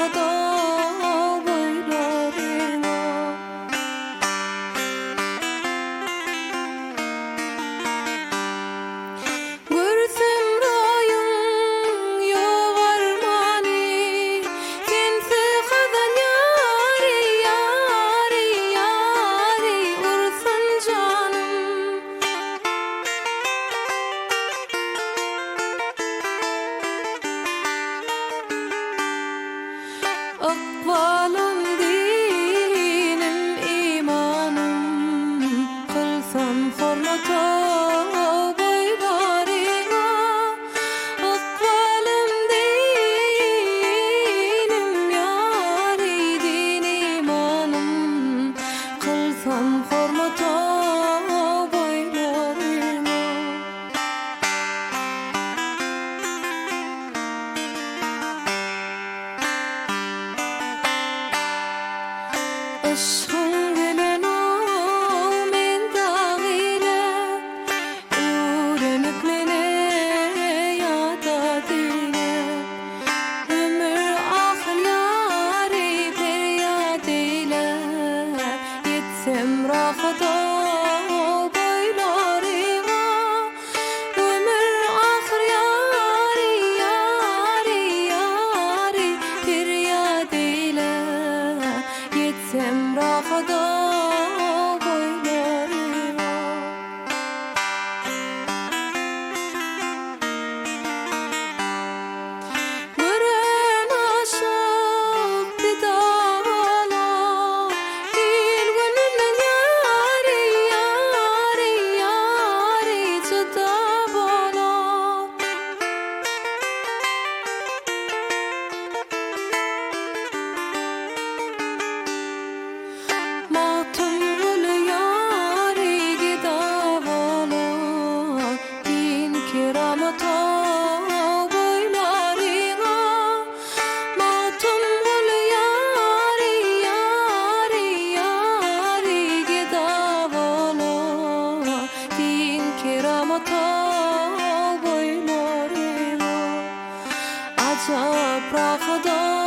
rahada boylarına. Görsem rayın yok armani, kense kazan yari yari yari ursun canım. Akbalım dinim imanım, kılsam hormata boylarına. Akbalım dinim yari din imanım, kılsam hormata boylarına. Aşkın bilen o men dağıyla, öğrenip mene yada dile. Ömür ahlyari feryat eyle, yetsem rahata boylarına. Ömür ahlyari yari yari feryat eyle, yetsem rahada boylarına. Gören aşık didala, il gönlünden yari yari yari çıda bana. Matım gül yari gidavala, din kiramata boylarına. Matım gül yari yari yari gidavala, din kiramata boylarına. Acap rahada